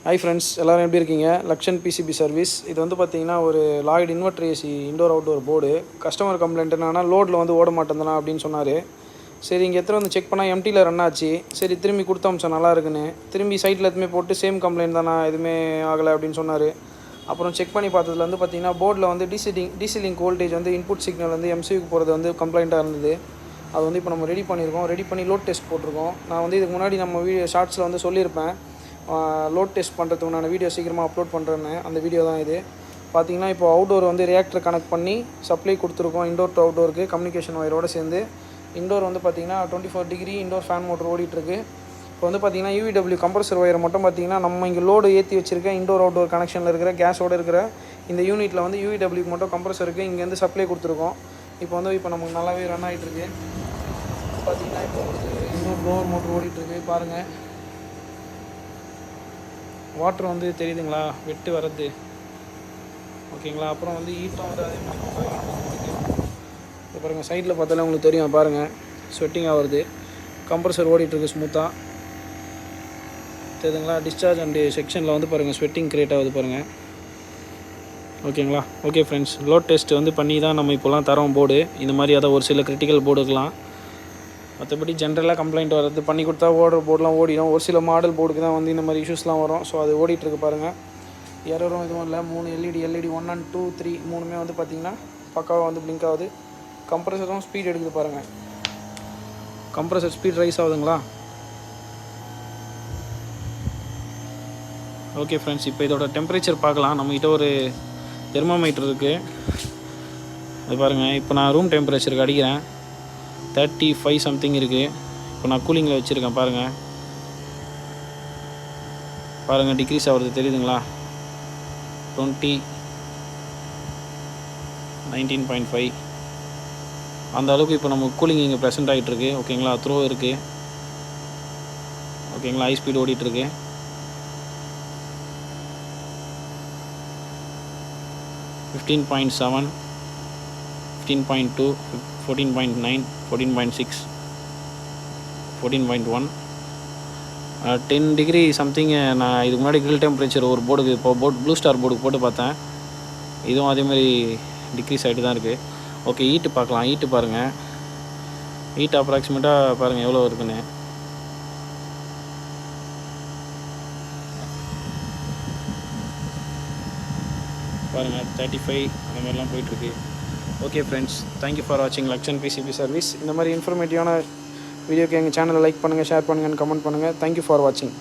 Hi friends, எல்லோரும் எப்படி இருக்கீங்க? Lakshan PCB service. இது வந்து பார்த்தீங்கன்னா ஒரு Lloyd inverter AC indoor outdoor board. Customer complaint என்னன்னா லோடில் வந்து ஓட மாட்டேந்தனா அப்படின்னு சொன்னார். சரி, இங்கே எத்தனை வந்து செக் பண்ணால் எம்டியில் ரன் ஆச்சு. சரி, திரும்பி கொடுத்த அம்சம் நல்லா இருக்குன்னு திரும்பி சைட்டில் எதுவுமே போட்டு சேம் கம்ப்ளைண்ட் தானா, எதுவுமே ஆகலை அப்படின்னு சொன்னார். அப்புறம் செக் பண்ணி பார்த்ததுல வந்து பார்த்தீங்கன்னா போர்டில் வந்து டிசிலிங் வோல்டேஜ் வந்து இன்புட் சிக்னல் வந்து எம்சிக்கு போகிறது வந்து கம்ப்ளைண்ட்டாக இருந்தது. அது வந்து இப்போ நம்ம ரெடி பண்ணியிருக்கோம். ரெடி பண்ணி லோட் டெஸ்ட் போட்டிருக்கோம். நான் வந்து இதுக்கு முன்னாடி நம்ம ஷார்ட்ஸில் வந்து சொல்லியிருப்பேன், லோட் டெஸ்ட் பண்ணுறதுக்கு நான் வீடியோ சீக்கிரமாக அப்லோட் பண்ணுறேன்னு. அந்த வீடியோ தான் இது. பார்த்தீங்கன்னா இப்போ அவுட்டோர் வந்து ரியாக்டர் கனெக்ட் பண்ணி சப்ளை கொடுத்துருக்கோம். இண்டோர் டு அவுட்டோருக்கு கம்யூனிகேஷன் ஒயரோடு சேர்ந்து. இண்டோர் வந்து பார்த்திங்கன்னா 24 டிகிரி இண்டோர் ஃபேன் மோட்டர் ஓடிட்டுருக்கு. இப்போ வந்து பார்த்திங்கன்னா யூவிடபிள்யூ கம்ப்ரஸர் ஒயரை மட்டும் பார்த்திங்கன்னா நம்ம இங்கே லோடு ஏற்றி வச்சுருக்க இண்டோர் அவுட்டோர் கனெக்ஷனில் இருக்கிற கேஸோடு இருக்கிற இந்த யூனிட்டில் வந்து யூவிடபிள்யூக்கு மட்டும் கம்ப்ரஸருக்கு இங்கேருந்து சப்ளை கொடுத்துருக்கோம். இப்போ நமக்கு நல்லாவே ரன் ஆகிட்டுருக்கு. பார்த்திங்கன்னா இப்போ இண்டோர் ப்ளோவர் மோட்டர் ஓடிட்டுருக்கு. பாருங்கள், வாட்டர் வந்து தெரியுதுங்களா, வெட்டு வர்றது. ஓகேங்களா. அப்புறம் வந்து ஹீட்டும் வந்து அதே மாதிரி இப்போ பாருங்கள், சைடில் பார்த்தாலே உங்களுக்கு தெரியும். பாருங்கள், ஸ்வெட்டிங் ஆகுது. கம்ப்ரஸர் ஓடிட்டுருக்கு ஸ்மூத்தாக தெரியுதுங்களா. டிஸ்சார்ஜ் அண்டு செக்ஷனில் வந்து பாருங்கள் ஸ்வெட்டிங் க்ரியேட் ஆகுது பாருங்கள். ஓகேங்களா. ஓகே ஃப்ரெண்ட்ஸ், லோட் டெஸ்ட் வந்து பண்ணி தான் நம்ம இப்போலாம் தரோம் போர்டு. இந்த மாதிரி அதான் ஒரு சில கிரிட்டிக்கல் போர்டுக்கெலாம். மற்றபடி ஜென்ரலாக கம்ப்ளைண்ட் வர்றது பண்ணி கொடுத்தா ஓடுற போர்டெலாம் ஓடிடும். ஒரு சில மாடல் போர்டுக்கு தான் வந்து இந்த மாதிரி இஷ்யூஸ்லாம் வரும். ஸோ அது ஓடிட்டுருக்கு பாருங்கள். எரரும் எதுவும் இல்லை. 3 எல்இடி 1 and 2 3 மூணுமே வந்து பார்த்திங்கன்னா பக்காவாக வந்து பிளிங்க் ஆகுது. கம்ப்ரஸரும் ஸ்பீட் எடுக்குது பாருங்கள். கம்ப்ரஸர் ஸ்பீட் ரைஸ் ஆகுதுங்களா. ஓகே ஃப்ரெண்ட்ஸ், இப்போ இதோட டெம்பரேச்சர் பார்க்கலாம். நம்மகிட்ட ஒரு தெர்மோமீட்டர் இருக்குது. அது பாருங்கள், இப்போ நான் ரூம் டெம்பரேச்சருக்கு அடிக்கிறேன். 35 சம்திங் இருக்குது. இப்போ நான் கூலிங்கில் வச்சுருக்கேன். பாருங்கள் டிக்ரீஸ் ஆகிறது தெரியுதுங்களா. 20 19.5 அந்த அளவுக்கு இப்போ நமக்கு கூலிங் இங்கே ப்ரெசென்ட் ஆகிட்டுருக்கு. ஓகேங்களா. த்ரோ இருக்குது. ஓகேங்களா. ஹை ஸ்பீட் ஓடிட்டுருக்கு. 15.7 15.2 14.9 14.6 14.1 10 டிகிரி சம்திங். நான் இதுக்கு முன்னாடி கிரில் டெம்பரேச்சர் ஒரு போர்டுக்கு இப்போ ப்ளூ ஸ்டார் போர்டுக்கு போட்டு பார்த்தேன். இதுவும் அதேமாதிரி டிக்ரீஸ் ஆகிட்டு தான் இருக்குது. ஓகே, ஹீட்டு பார்க்கலாம். ஹீட்டு பாருங்கள். ஹீட் அப்ராக்சிமேட்டாக பாருங்கள் எவ்வளோ இருக்குன்னு. பாருங்கள் 35 அந்த மாதிரிலாம் போயிட்டுருக்கு. ஓகே ஃப்ரெண்ட்ஸ், தேங்க்யூ ஃபார் வாட்சிங் லக்ஷன் பிசிபி சர்வீஸ். இந்த மாதிரி இன்ஃபர்மேட்டிவான வீடியோக்கு எங்கள் சேனலை லைக் பண்ணுங்கள், ஷேர் பண்ணுங்கள், கமெண்ட் பண்ணுங்கள். தேங்க்யூ ஃபார் வாட்சிங்.